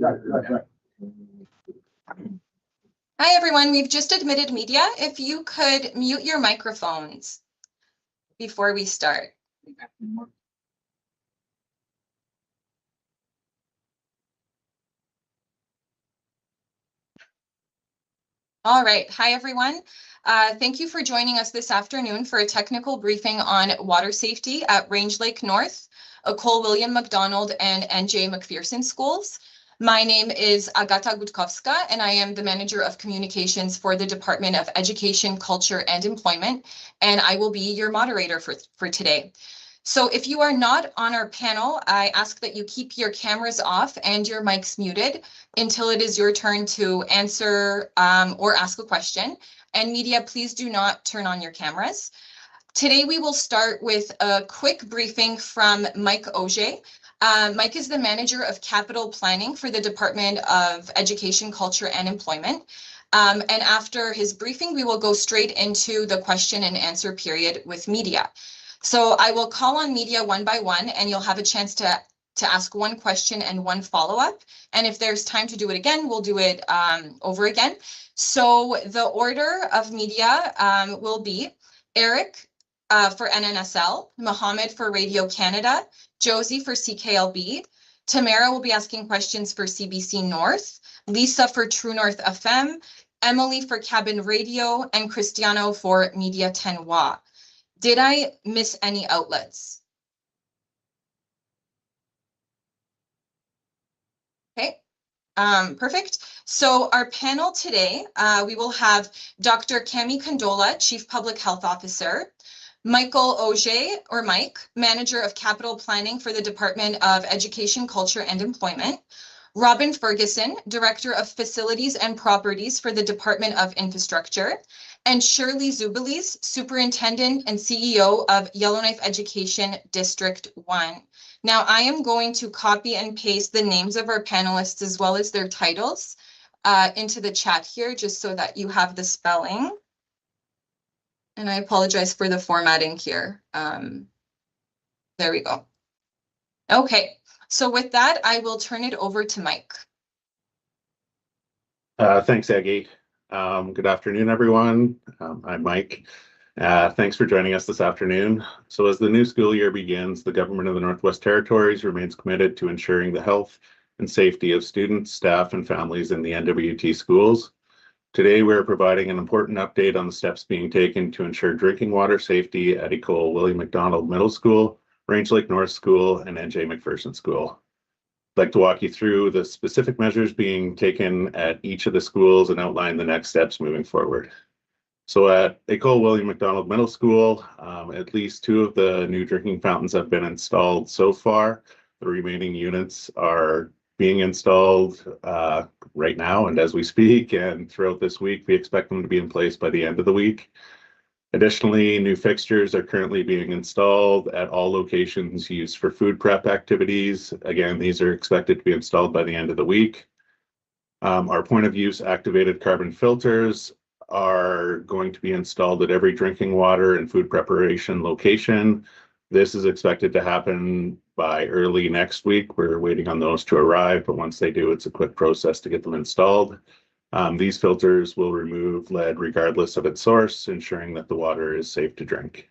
Hi, everyone. We've just admitted media. If you could mute your microphones before we start. All right. Hi, everyone. Thank you for joining us this afternoon for a technical briefing on water safety at Range Lake North, Ecole William McDonald, and NJ McPherson schools. My name is Agata Gutkowska, and I am the Manager of Communications for the Department of Education, Culture, and Employment, and I will be your moderator for today. So if you are not on our panel, I ask that you keep your cameras off and your mics muted until it is your turn to answer or ask a question. And media, please do not turn on your cameras. Today, we will start with a quick briefing from Mike Auger. Mike is the Manager of Capital Planning for the Department of Education, Culture, and Employment. And after his briefing, we will go straight into the question and answer period with media. So I will call on media one by one, and you'll have a chance to ask one question and one follow-up. And if there's time to do it again, we'll do it over again. So the order of media will be Eric for NNSL, Mohammed for Radio Canada, Josie for CKLB, Tamara will be asking questions for CBC North, Lisa for True North FM, Emily for Cabin Radio, and Cristiano for Media Tenwa. Did I miss any outlets? Okay, perfect. So our panel today, we will have Dr. Cami Condola, Chief Public Health Officer, Michael Auger, or Mike, Manager of Capital Planning for the Department of Education, Culture, and Employment, Robin Ferguson, Director of Facilities and Properties for the Department of Infrastructure, and Shirley Zubelis, Superintendent and CEO of Yellowknife Education District 1. Now, I am going to copy and paste the names of our panelists as well as their titles into the chat here, just so that you have the spelling. And I apologize for the formatting here. There we go. Okay, so with that, I will turn it over to Mike. Thanks, Aggie. Good afternoon, everyone. I'm Mike. Thanks for joining us this afternoon. So as the new school year begins, the Government of the Northwest Territories remains committed to ensuring the health and safety of students, staff, and families in the NWT schools. Today, we're providing an important update on the steps being taken to ensure drinking water safety at Ecole William McDonald Middle School, Range Lake North School, and NJ McPherson School. I'd like to walk you through the specific measures being taken at each of the schools and outline the next steps moving forward. So at Ecole William McDonald Middle School, at least 2 of the new drinking fountains have been installed so far. The remaining units are being installed right now and as we speak, and throughout this week, we expect them to be in place by the end of the week. Additionally, new fixtures are currently being installed at all locations used for food prep activities. Again, these are expected to be installed by the end of the week. Our point of use activated carbon filters are going to be installed at every drinking water and food preparation location. This is expected to happen by early next week. We're waiting on those to arrive, but once they do, it's a quick process to get them installed. These filters will remove lead regardless of its source, ensuring that the water is safe to drink.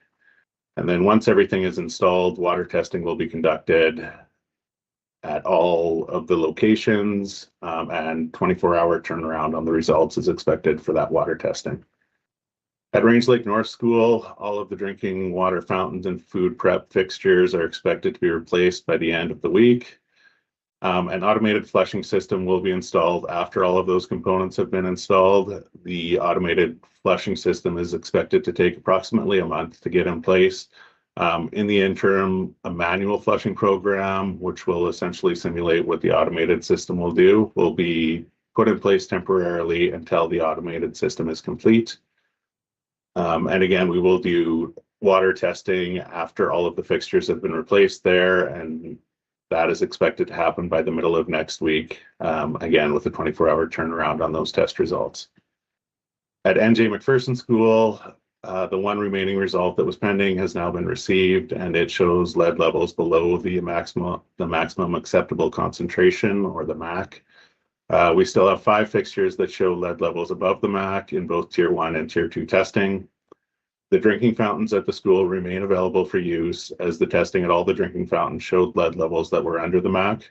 And then once everything is installed, water testing will be conducted at all of the locations, and 24-hour turnaround on the results is expected for that water testing. At Range Lake North School, all of the drinking water fountains and food prep fixtures are expected to be replaced by the end of the week. An automated flushing system will be installed after all of those components have been installed. The automated flushing system is expected to take approximately a month to get in place. In the interim, a manual flushing program, which will essentially simulate what the automated system will do, will be put in place temporarily until the automated system is complete. And again, we will do water testing after all of the fixtures have been replaced there, and that is expected to happen by the middle of next week, again, with a 24-hour turnaround on those test results. At NJ McPherson School, the one remaining result that was pending has now been received, and it shows lead levels below the maximum acceptable concentration, or the MAC. We still have 5 fixtures that show lead levels above the MAC in both Tier 1 and Tier 2 testing. The drinking fountains at the school remain available for use, as the testing at all the drinking fountains showed lead levels that were under the MAC.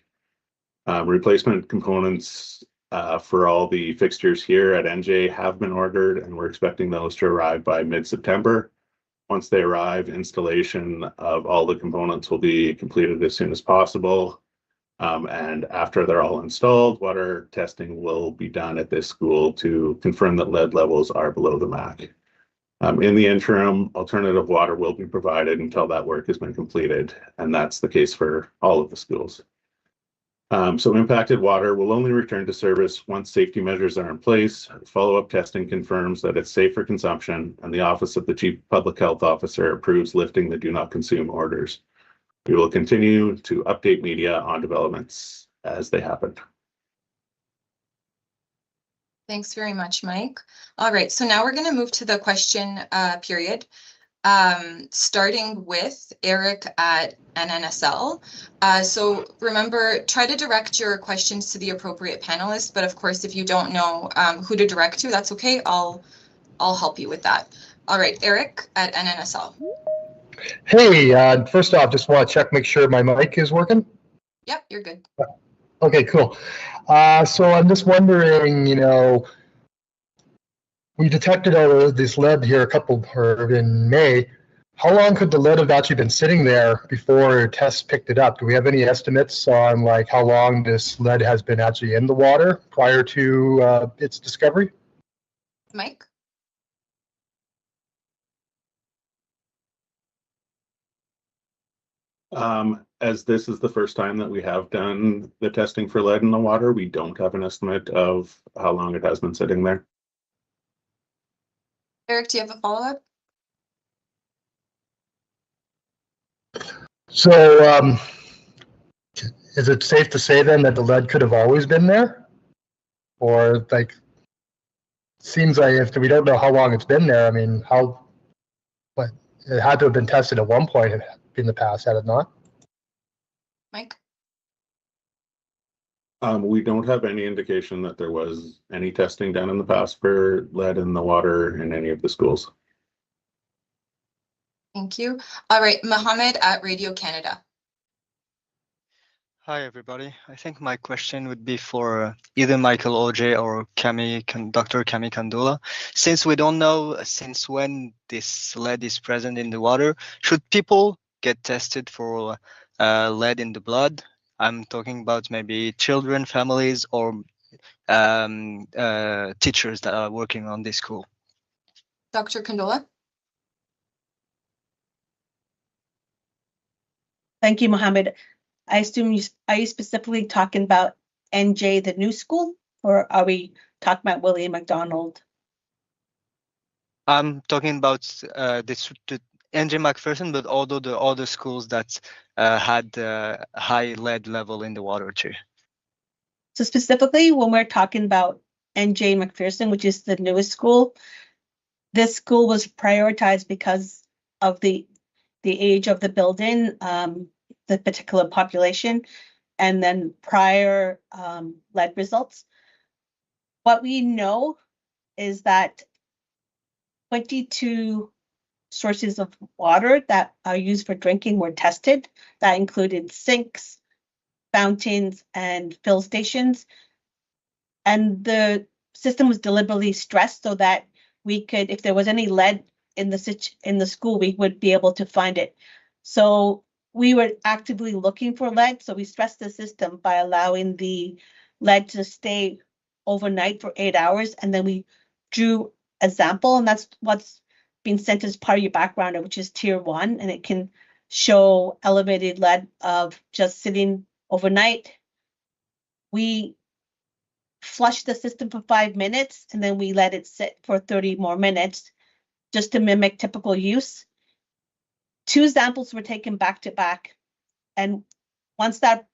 Replacement components for all the fixtures here at NJ have been ordered, and we're expecting those to arrive by mid-September. Once they arrive, installation of all the components will be completed as soon as possible. And after they're all installed, water testing will be done at this school to confirm that lead levels are below the MAC. In the interim, alternative water will be provided until that work has been completed, and that's the case for all of the schools. So impacted water will only return to service once safety measures are in place. Follow-up testing confirms that it's safe for consumption, and the Office of the Chief Public Health Officer approves lifting the do not consume orders. We will continue to update media on developments as they happen. Thanks very much, Mike. All right, so now we're going to move to the question period. Starting with Eric at NNSL. So remember, try to direct your questions to the appropriate panelist, but of course, if you don't know who to direct to, that's okay. I'll help you with that. All right, Eric at NNSL. Hey, first off, just want to check, make sure my mic is working. Yep, you're good. Okay, cool. So I'm just wondering, we detected all of this lead here in May. How long could the lead have actually been sitting there before tests picked it up? Do we have any estimates on like how long this lead has been actually in the water prior to its discovery? Mike? As this is the first time that we have done the testing for lead in the water, we don't have an estimate of how long it has been sitting there. Eric, do you have a follow-up? So is it safe to say then that the lead could have always been there? Or like, seems like if we don't know how long it's been there, I mean, but it had to have been tested at one point in the past, had it not? Mike? We don't have any indication that there was any testing done in the past for lead in the water in any of the schools. Thank you. All right, Mohammed at Radio Canada. Hi, everybody. I think my question would be for either Michael OJ or Dr. Kami Kandula. Since we don't know since when this lead is present in the water, should people get tested for lead in the blood? I'm talking about maybe children, families, or teachers that are working on this school. Dr. Kandula? Thank you, Mohammed. I assume are you specifically talking about NJ, the new school, or are we talking about William McDonald? I'm talking about the NJ McPherson, but although the other schools that had high lead level in the water too. So specifically, when we're talking about NJ McPherson, which is the newest school, this school was prioritized because of the age of the building, the particular population, and then prior lead results. What we know is that 22 sources of water that are used for drinking were tested. That included sinks, fountains, and fill stations. And the system was deliberately stressed so that we could, if there was any lead in the school, we would be able to find it. So we were actively looking for lead. So we stressed the system by allowing the lead to stay overnight for 8 hours. And then we drew a sample, and that's what's been sent as part of your background, which is tier 1, and it can show elevated lead of just sitting overnight. We flushed the system for 5 minutes, and then we let it sit for 30 more minutes just to mimic typical use. 2 samples were taken back to back, and once that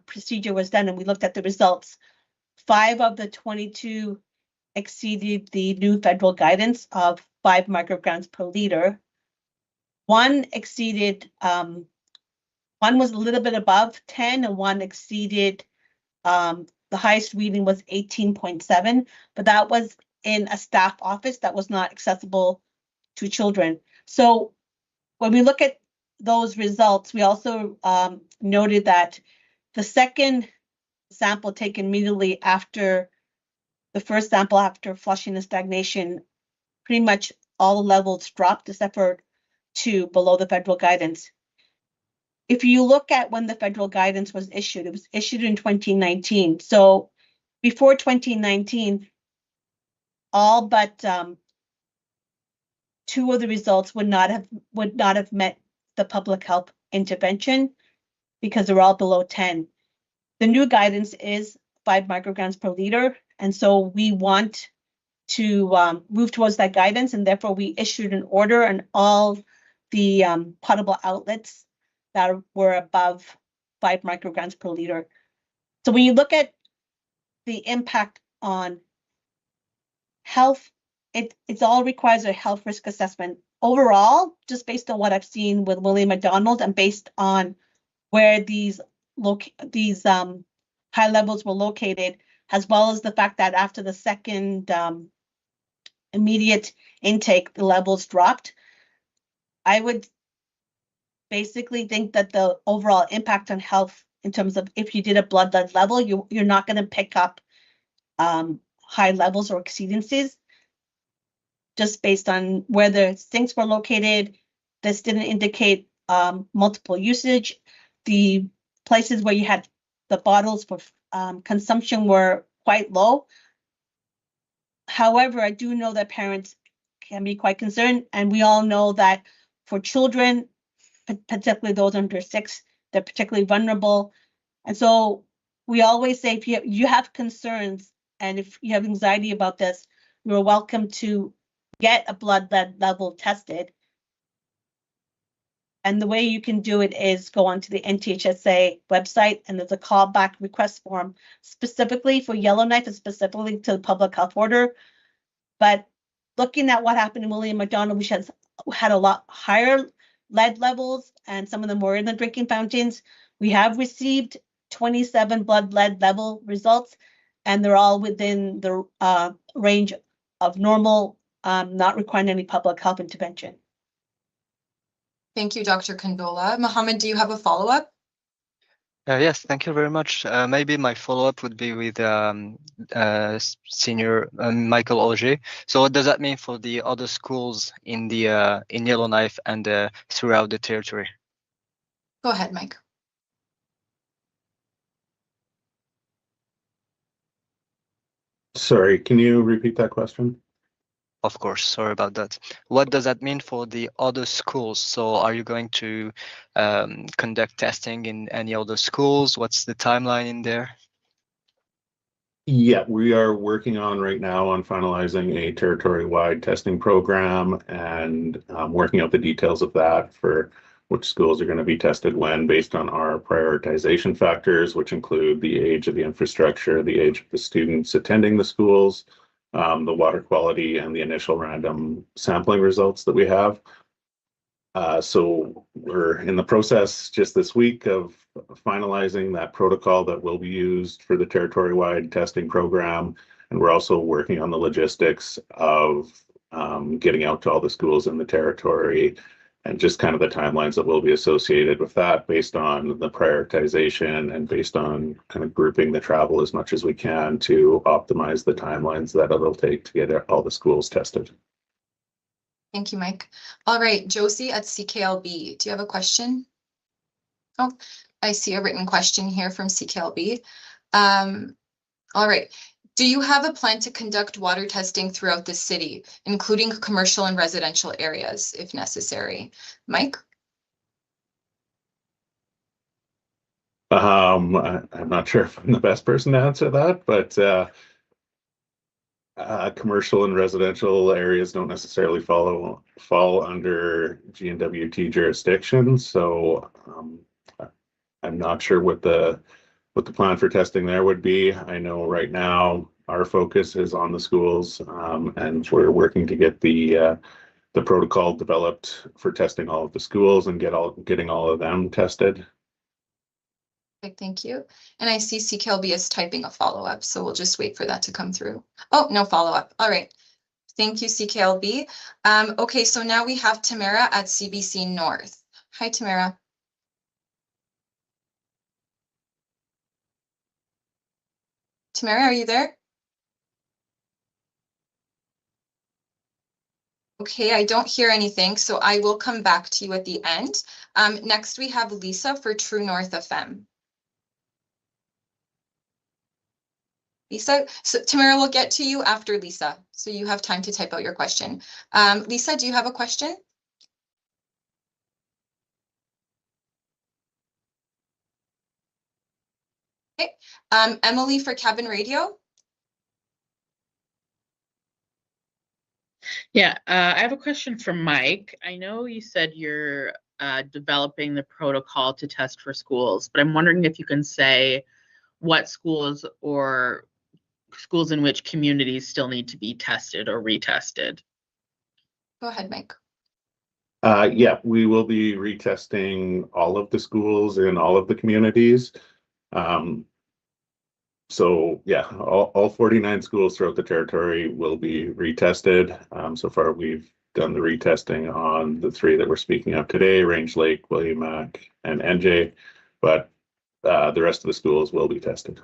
procedure was done and we looked at the results, 5 of the 22 exceeded the new federal guidance of 5 micrograms per liter. One exceeded, one was a little bit above 10, and one exceeded the highest reading was 18.7, but that was in a staff office that was not accessible to children. So when we look at those results, we also noted that the second sample taken immediately after the first sample after flushing and stagnation, pretty much all levels dropped except for 2 below the federal guidance. If you look at when the federal guidance was issued, it was issued in 2019. So before 2019, all but 2 of the results would not have met the public health intervention because they're all below 10. The new guidance is 5 micrograms per liter, and so we want to move towards that guidance, and therefore we issued an order on all the potable outlets that were above 5 micrograms per liter. So when you look at the impact on health, it all requires a health risk assessment. Overall, just based on what I've seen with William McDonald and based on where these high levels were located, as well as the fact that after the second immediate intake, the levels dropped, I would basically think that the overall impact on health in terms of if you did a blood lead level, you're not going to pick up high levels or exceedances just based on where the sinks were located. This didn't indicate multiple usage. The places where you had the bottles for consumption were quite low. However, I do know that parents can be quite concerned, and we all know that for children, particularly those under 6, they're particularly vulnerable. And so we always say if you have concerns and if you have anxiety about this, you're welcome to get a blood lead level tested. And the way you can do it is go onto the NTHSA website, and there's a callback request form specifically for Yellowknife and specifically to the public health order. But looking at what happened in William McDonald, which had a lot higher lead levels, and some of them were in the drinking fountains, we have received 27 blood lead level results, and they're all within the range of normal, not requiring any public health intervention. Thank you, Dr. Kandola. Mohammed, do you have a follow-up? Yes, thank you very much. Maybe my follow-up would be with Senior Michael Auger. So what does that mean for the other schools in Yellowknife and throughout the territory? Go ahead, Mike. Sorry, can you repeat that question? Of course, sorry about that. What does that mean for the other schools? So are you going to conduct testing in any other schools? What's the timeline in there? Yeah, we are working on right now on finalizing a territory-wide testing program and working out the details of that for which schools are going to be tested when, based on our prioritization factors, which include the age of the infrastructure, the age of the students attending the schools, the water quality, and the initial random sampling results that we have. So we're in the process just this week of finalizing that protocol that will be used for the territory-wide testing program. And we're also working on the logistics of getting out to all the schools in the territory and just kind of the timelines that will be associated with that based on the prioritization and based on kind of grouping the travel as much as we can to optimize the timelines that it'll take to get all the schools tested. Thank you, Mike. All right, Josie at CKLB, do you have a question? Oh, I see a written question here from CKLB. All right. Do you have a plan to conduct water testing throughout the city, including commercial and residential areas, if necessary? Mike? I'm not sure if I'm the best person to answer that, but commercial and residential areas don't necessarily fall under GNWT jurisdiction, so I'm not sure what the plan for testing there would be. I know right now our focus is on the schools, and we're working to get the protocol developed for testing all of the schools and getting all of them tested. Okay, thank you. And I see CKLB is typing a follow-up, so we'll just wait for that to come through. Oh, no follow-up. All right. Thank you, CKLB. Okay, so now we have Tamara at CBC North. Hi, Tamara. Tamara, are you there? Okay, I don't hear anything, so I will come back to you at the end. Next, we have Lisa for True North FM. Lisa, so Tamara will get to you after Lisa, so you have time to type out your question. Lisa, do you have a question? Okay, Emily for Cabin Radio. Yeah, I have a question for Mike. I know you said you're developing the protocol to test for schools, but I'm wondering if you can say what schools or schools in which communities still need to be tested or retested. Go ahead, Mike. Yeah, we will be retesting all of the schools in all of the communities. So yeah, all 49 schools throughout the territory will be retested. So far, we've done the retesting on the 3 that we're speaking of today, Range Lake, William Mac, and NJ, but the rest of the schools will be tested.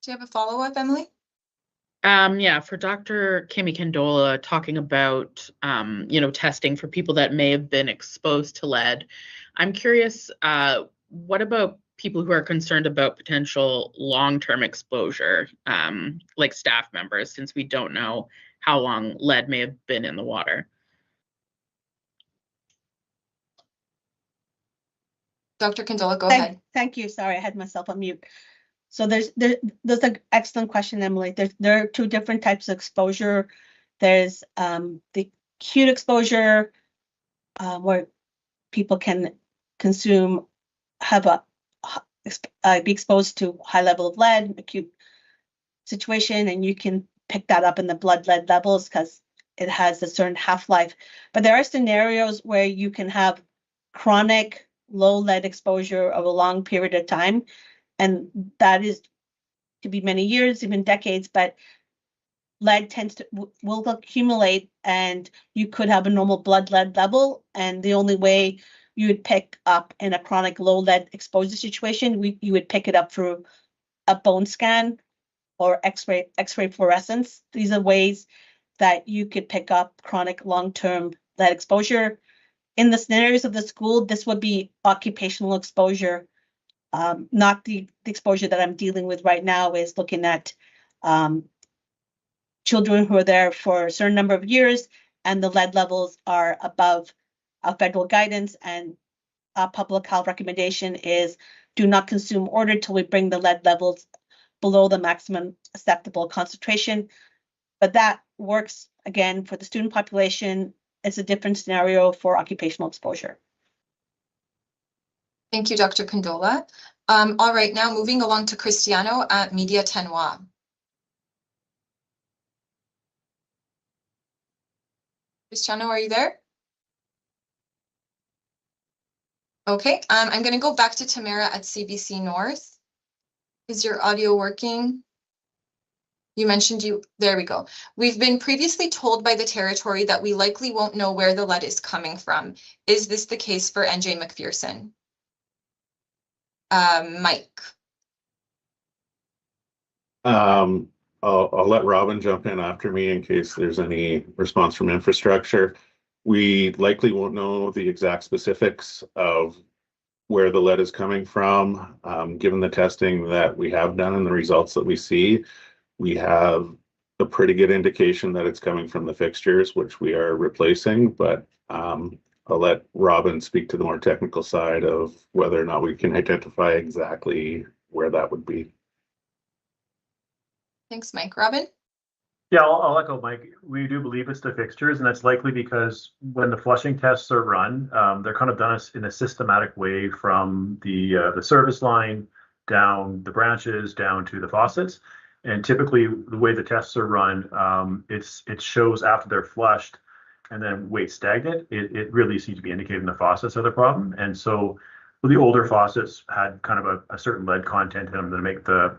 Do you have a follow-up, Emily? Yeah, for Dr. Kimi Kandola talking about, testing for people that may have been exposed to lead. I'm curious, what about people who are concerned about potential long-term exposure, like staff members, since we don't know how long lead may have been in the water? Dr. Kandola, go ahead. Thank you. Sorry, I had myself on mute. So there's an excellent question, Emily. There are 2 different types of exposure. There's the acute exposure, where people can be exposed to high level of lead, acute situation, and you can pick that up in the blood lead levels because it has a certain half-life. But there are scenarios where you can have chronic low lead exposure over a long period of time, and that is to be many years, even decades, but lead will accumulate, and you could have a normal blood lead level, and the only way you would pick up in a chronic low lead exposure situation, you would pick it up through a bone scan or X-ray fluorescence. These are ways that you could pick up chronic long-term lead exposure. In the scenarios of the school, this would be occupational exposure. Not the exposure that I'm dealing with right now is looking at children who are there for a certain number of years, and the lead levels are above federal guidance, and public health recommendation is do not consume order till we bring the lead levels below the maximum acceptable concentration. But that works, again, for the student population. It's a different scenario for occupational exposure. Thank you, Dr. Kandola. All right, now moving along to Cristiano at Media Tenois. Cristiano, are you there? Okay, I'm going to go back to Tamara at CBC North. Is your audio working? You mentioned there we go. We've been previously told by the territory that we likely won't know where the lead is coming from. Is this the case for NJ McPherson? Mike. I'll let Robin jump in after me in case there's any response from infrastructure. We likely won't know the exact specifics of where the lead is coming from. Given the testing that we have done and the results that we see, we have a pretty good indication that it's coming from the fixtures, which we are replacing, but I'll let Robin speak to the more technical side of whether or not we can identify exactly where that would be. Thanks, Mike. Robin? Yeah, I'll echo Mike. We do believe it's the fixtures, and that's likely because when the flushing tests are run, they're kind of done in a systematic way from the service line down the branches down to the faucets. And typically, the way the tests are run, it shows after they're flushed and then weight stagnant. It really seems to be indicating the faucets are the problem. And so the older faucets had kind of a certain lead content in them to make the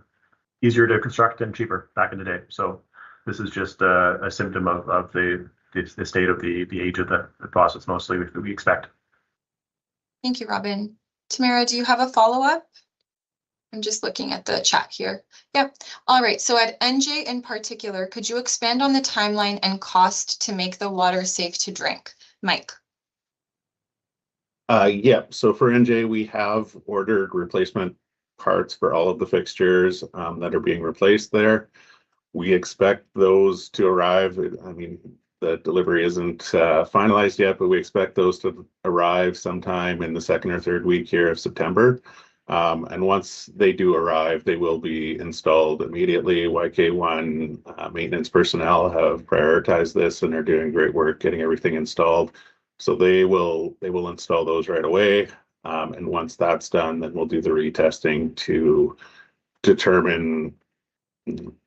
easier to construct and cheaper back in the day. So this is just a symptom of the state of the age of the faucets mostly that we expect. Thank you, Robin. Tamara, do you have a follow-up? I'm just looking at the chat here. Yep. All right. So at NJ in particular, could you expand on the timeline and cost to make the water safe to drink? Mike. Yeah. So for NJ, we have ordered replacement parts for all of the fixtures that are being replaced there. We expect those to arrive. I mean, the delivery isn't finalized yet, but we expect those to arrive sometime in the second or third week here of September. And once they do arrive, they will be installed immediately. YK1 maintenance personnel have prioritized this and are doing great work getting everything installed. So they will install those right away. And once that's done, then we'll do the retesting to determine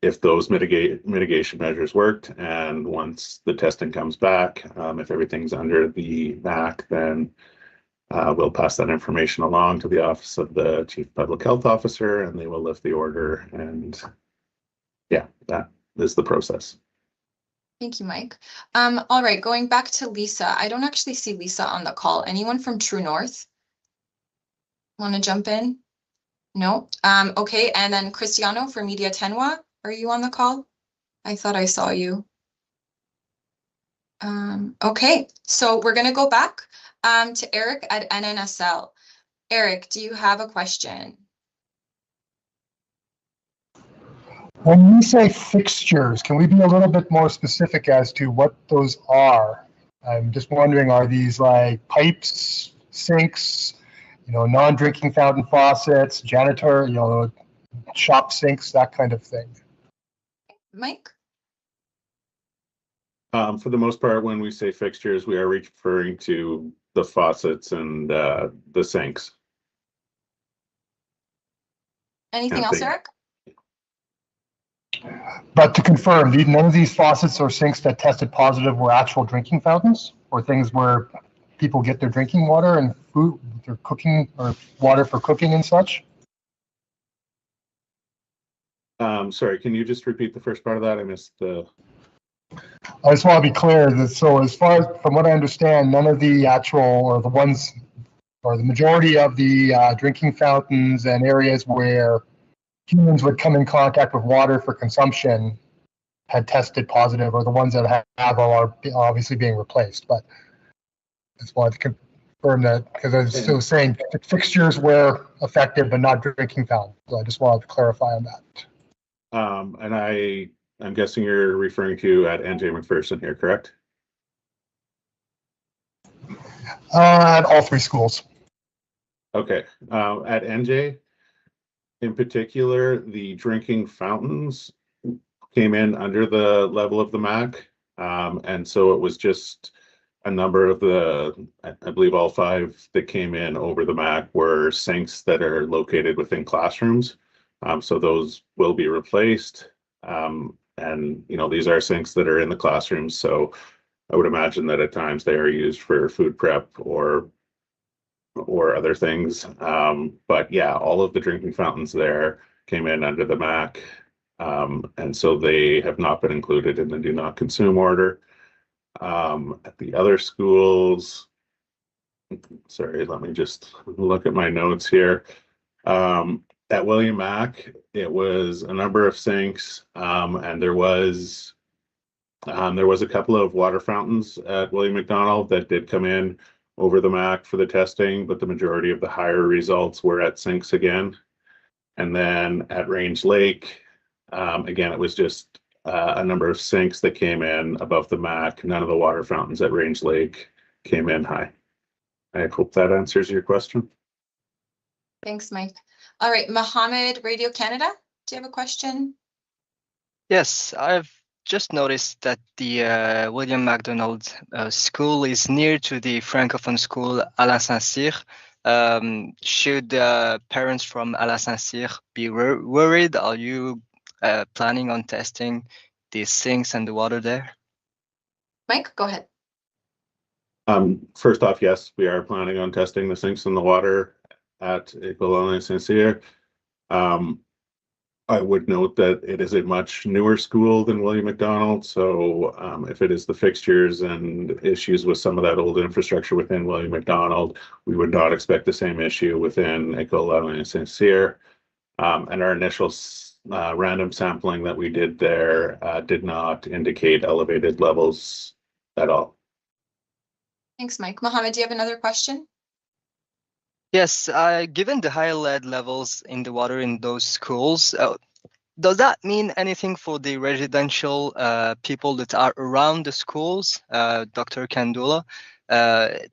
if those mitigation measures worked. And once the testing comes back, if everything's under the MAC, then we'll pass that information along to the Office of the Chief Public Health Officer, and they will lift the order. And yeah, that is the process. Thank you, Mike. All right, going back to Lisa. I don't actually see Lisa on the call. Anyone from True North want to jump in? No. Okay, and then Cristiano for Media Tenwa. Are you on the call? I thought I saw you. Okay, so we're going to go back to Eric at NNSL. Eric, do you have a question? When you say fixtures, can we be a little bit more specific as to what those are? I'm just wondering, are these like pipes, sinks, non-drinking fountain faucets, janitor, shop sinks, that kind of thing? Mike? For the most part, when we say fixtures, we are referring to the faucets and the sinks. Anything else, Eric? But to confirm, none of these faucets or sinks that tested positive were actual drinking fountains, or things where people get their drinking water and food, their cooking, or water for cooking and such? Sorry, can you just repeat the first part of that? I missed the... I just want to be clear that, so as far as, from what I understand, none of the actual, or the ones, or the majority of the drinking fountains and areas where humans would come in contact with water for consumption had tested positive, or the ones that have are obviously being replaced. But I just wanted to confirm that, because I was still saying fixtures were affected, but not drinking fountains. So I just wanted to clarify on that. And I'm guessing you're referring to at NJ McPherson here, correct? At all three schools. Okay. At NJ, in particular, the drinking fountains came in under the level of the MAC. And so it was just a number of I believe all 5 that came in over the MAC were sinks that are located within classrooms. So those will be replaced. And, these are sinks that are in the classrooms. So I would imagine that at times they are used for food prep or other things. But yeah, all of the drinking fountains there came in under the MAC. And so they have not been included in the do not consume order. At the other schools, sorry, let me just look at my notes here. At William Mac, it was a number of sinks, and there was a couple of water fountains at William McDonald that did come in over the MAC for the testing, but the majority of the higher results were at sinks again. And then at Range Lake, again, it was just a number of sinks that came in above the MAC. None of the water fountains at Range Lake came in high. I hope that answers your question. Thanks, Mike. All right, Mohammed, Radio Canada, do you have a question? Yes, I've just noticed that the William McDonald school is near to the Francophone school Alain Saint-Cyr. Should parents from Alain Saint-Cyr be worried? Are you planning on testing the sinks and the water there? Mike, go ahead. First off, yes, we are planning on testing the sinks and the water at Ecole Saint-Cyr. I would note that it is a much newer school than William McDonald, so if it is the fixtures and issues with some of that old infrastructure within William McDonald, we would not expect the same issue within Ecole Saint-Cyr. And our initial random sampling that we did there did not indicate elevated levels at all. Thanks, Mike. Mohammed, do you have another question? Yes, given the high lead levels in the water in those schools, does that mean anything for the residential people that are around the schools, Dr. Kandula?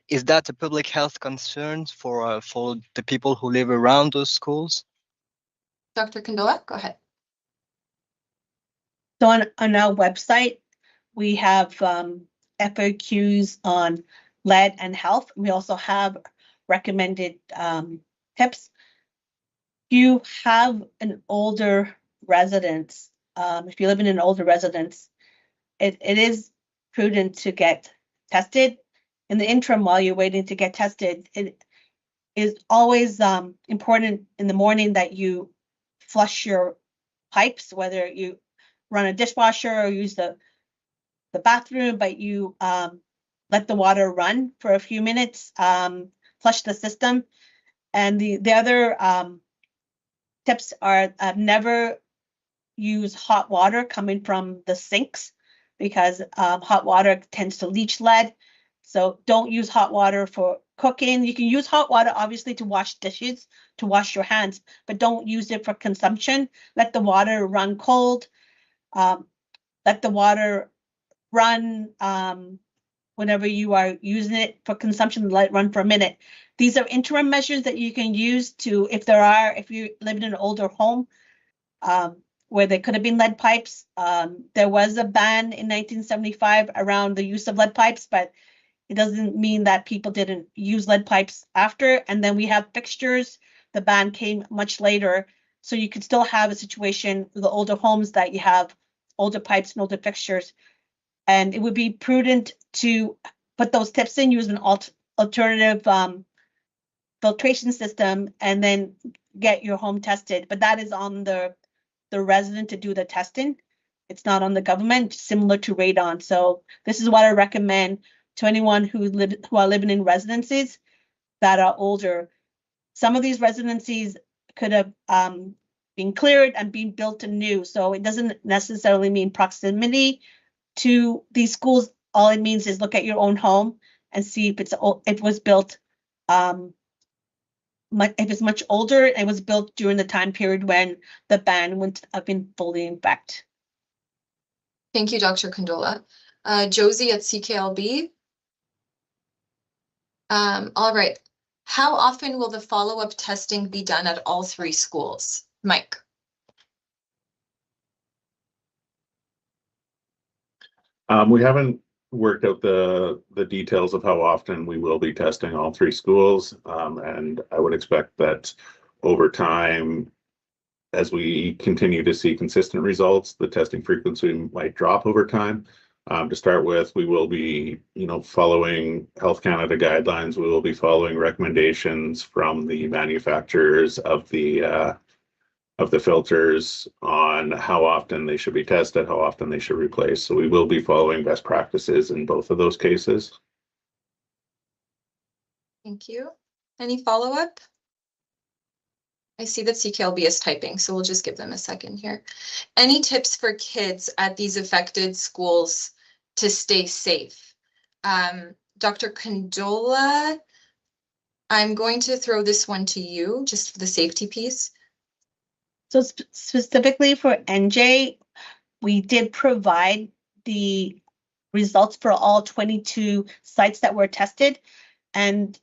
Is that a public health concern for the people who live around those schools? Dr. Kandola, go ahead. So on our website, we have FAQs on lead and health. We also have recommended tips. You have an older residence. If you live in an older residence, it is prudent to get tested. In the interim, while you're waiting to get tested, it is always important in the morning that you flush your pipes, whether you run a dishwasher or use the bathroom, but you let the water run for a few minutes, flush the system. And the other tips are never use hot water coming from the sinks, because hot water tends to leach lead. So don't use hot water for cooking. You can use hot water, obviously, to wash dishes, to wash your hands, but don't use it for consumption. Let the water run cold. Let the water run whenever you are using it for consumption, let it run for a minute. These are interim measures that you can use to, if you live in an older home where there could have been lead pipes. There was a ban in 1975 around the use of lead pipes, but it doesn't mean that people didn't use lead pipes after. And then we have fixtures. The ban came much later. So you could still have a situation with the older homes that you have older pipes and older fixtures. And it would be prudent to put those tips in, use an alternative filtration system, and then get your home tested. But that is on the resident to do the testing. It's not on the government, similar to radon. So this is what I recommend to anyone who are living in residences that are older. Some of these residencies could have been cleared and been built anew. So it doesn't necessarily mean proximity to these schools. All it means is look at your own home and see if it was built, if it's much older, it was built during the time period when the ban wouldn't have been fully in effect. Thank you, Dr. Kandola. Josie at CKLB. All right. How often will the follow-up testing be done at all three schools? Mike. We haven't worked out the details of how often we will be testing all three schools, and I would expect that over time, as we continue to see consistent results, the testing frequency might drop over time. To start with, we will be, following Health Canada guidelines. We will be following recommendations from the manufacturers of the filters on how often they should be tested, how often they should replace. So we will be following best practices in both of those cases. Thank you. Any follow-up? I see that CKLB is typing, so we'll just give them a second here. Any tips for kids at these affected schools to stay safe? Dr. Kandola, I'm going to throw this one to you, just for the safety piece. So specifically for NJ, we did provide the results for all 22 sites that were tested, and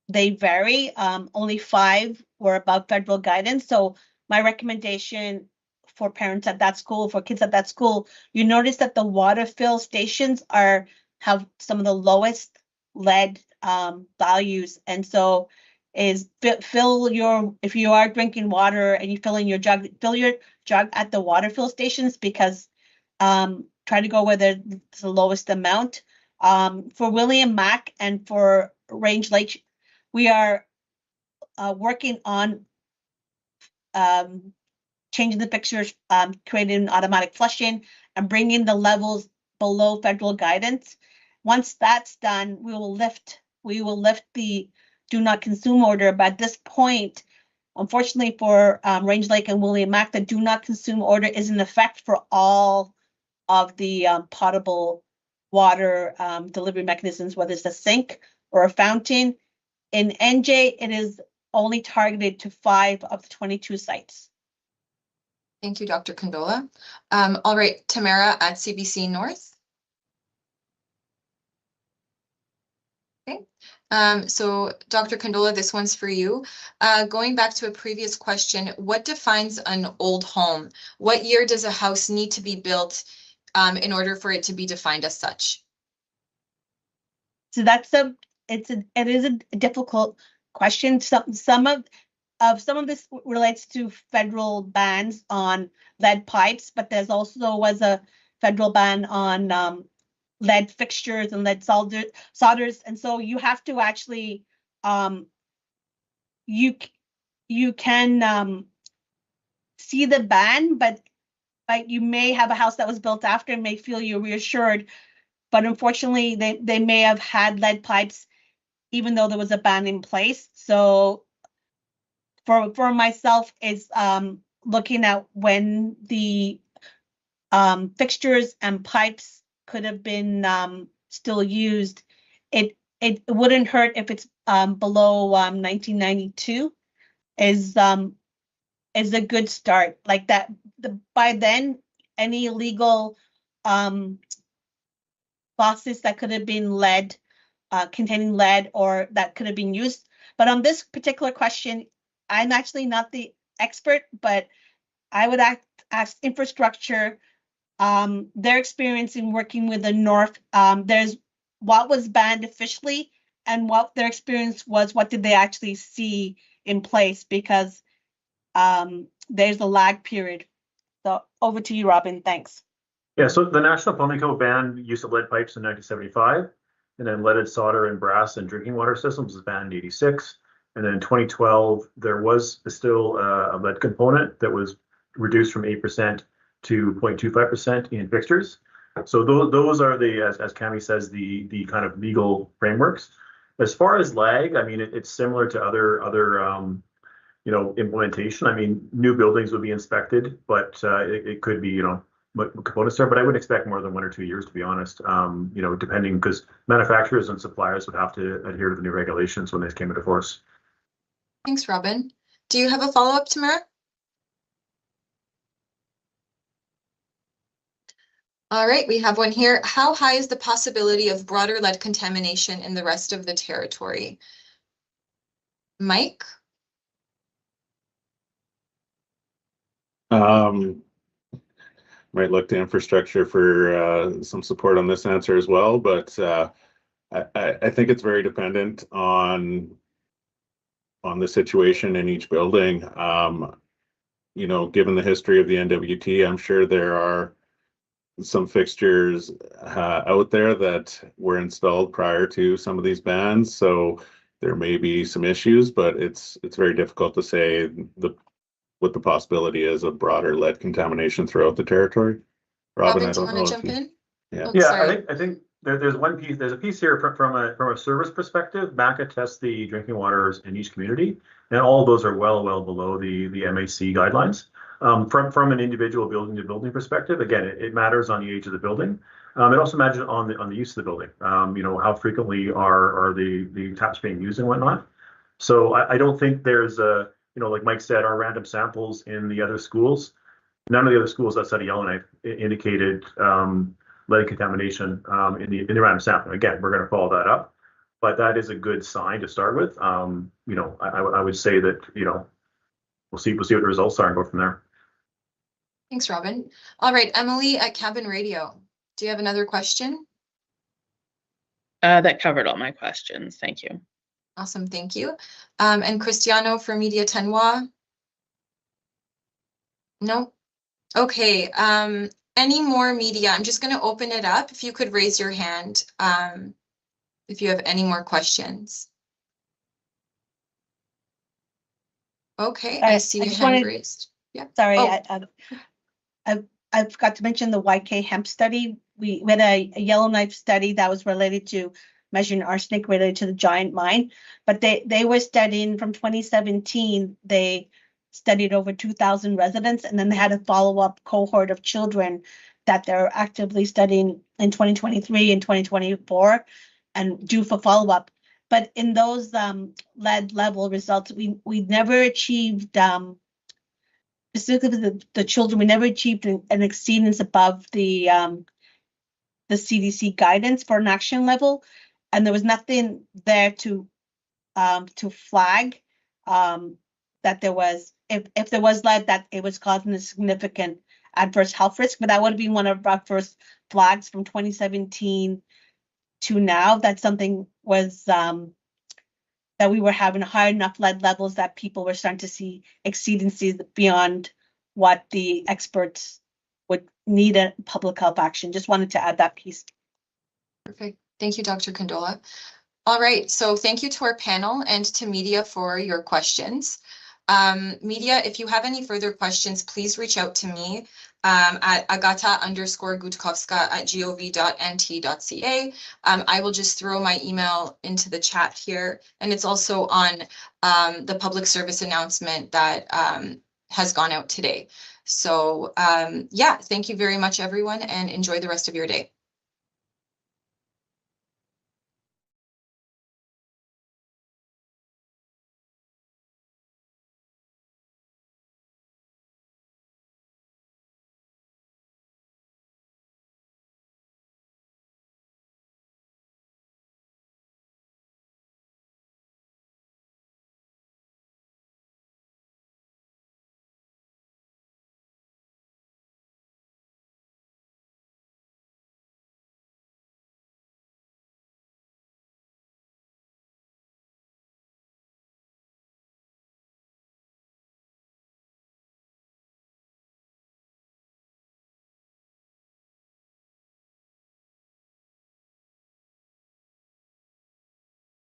they vary. Only 5 were above federal guidance. So my recommendation for parents at that school, for kids at that school, you notice that the water fill stations have some of the lowest lead values. And so if you are drinking water and you fill your jug at the water fill stations, because try to go where there's the lowest amount. For William Mac and for Range Lake, we are working on changing the fixtures, creating automatic flushing, and bringing the levels below federal guidance. Once that's done, we will lift the do not consume order. But at this point, unfortunately for Range Lake and William Mac, the do not consume order is in effect for all of the potable water delivery mechanisms, whether it's a sink or a fountain. In NJ, it is only targeted to 5 of the 22 sites. Thank you, Dr. Condola. All right, Tamara at CBC North. Okay, so Dr. Condola, this one's for you. Going back to a previous question, what defines an old home? What year does a house need to be built in order for it to be defined as such? So it is a difficult question. Some of this relates to federal bans on lead pipes, but there's also was a federal ban on lead fixtures and lead solders, and so you have to actually you can see the ban, but you may have a house that was built after and may feel you're reassured, but unfortunately they may have had lead pipes even though there was a ban in place. So for myself, it's looking at when the fixtures and pipes could have been still used. It wouldn't hurt if it's below 1992 is a good start. Like that, by then any illegal faucets that could have been lead, containing lead, or that could have been used. But on this particular question, I'm actually not the expert, but I would ask infrastructure, their experience in working with the North. There's what was banned officially and what their experience was, what did they actually see in place, because there's a lag period. So over to you, Robin. Thanks. Yeah, so the National Plumbing Code banned use of lead pipes in 1975, and then leaded solder and brass and drinking water systems was banned in 86. And then in 2012, there was still a lead component that was reduced from 8% to 0.25% in fixtures. So those are the, as Cami says, the kind of legal frameworks. As far as lag, I mean, it's similar to other implementation. I mean, new buildings would be inspected, but it could be, components there, but I wouldn't expect more than 1 or 2 years, to be honest, depending, because manufacturers and suppliers would have to adhere to the new regulations when they came into force. Thanks, Robin. Do you have a follow-up, Tamara? All right, we have one here. How high is the possibility of broader lead contamination in the rest of the territory? Mike? Might look to infrastructure for some support on this answer as well, but I think it's very dependent on the situation in each building. Given the history of the NWT, I'm sure there are some fixtures out there that were installed prior to some of these bans, so there may be some issues, but it's very difficult to say what the possibility is of broader lead contamination throughout the territory. Robin, do you want to jump in? Yeah, Oh, yeah. I think there's one piece. There's a piece here from a service perspective. MACA tests the drinking waters in each community, and all of those are well below the MAC guidelines. From an individual building to building perspective, again, it matters on the age of the building. It also matters on the use of the building. How frequently are the taps being used and whatnot. So I don't think there's a, like Mike said, our random samples in the other schools, none of the other schools outside of Yellowknife indicated lead contamination in the random sampling. Again, we're going to follow that up, but that is a good sign to start with. I would say that we'll see what the results are and go from there. Thanks, Robin. All right, Emily at Cabin Radio. Do you have another question? That covered all my questions. Thank you. Awesome, thank you. And Cristiano for Media Tenwa? No? Okay, any more media? I'm just going to open it up. If you could raise your hand if you have any more questions. Okay, I see I a just hand wanted- raised. Yeah. Sorry, Oh. I forgot to mention the YK hemp study. We had a Yellowknife study that was related to measuring arsenic related to the giant mine, but they were studying from 2017. They studied over 2,000 residents, and then they had a follow-up cohort of children that they're actively studying in 2023 and 2024 and due for follow-up. But in those lead level results, we never achieved specifically the children, we never achieved an exceedance above the CDC guidance for an action level, and there was nothing there to flag that there was, if there was lead, that it was causing a significant adverse health risk. But that would have been one of our first flags from 2017 to now, that something was that we were having high enough lead levels that people were starting to see exceedances beyond what the experts would need a public health action. Just wanted to add that piece. Perfect. Thank you, Dr. Condola. All right, so thank you to our panel and to media for your questions. Media, if you have any further questions, please reach out to me at agata_gutkowska@gov.nt.ca. I will just throw my email into the chat here, and it's also on the public service announcement that has gone out today. So yeah, thank you very much, everyone, and enjoy the rest of your day.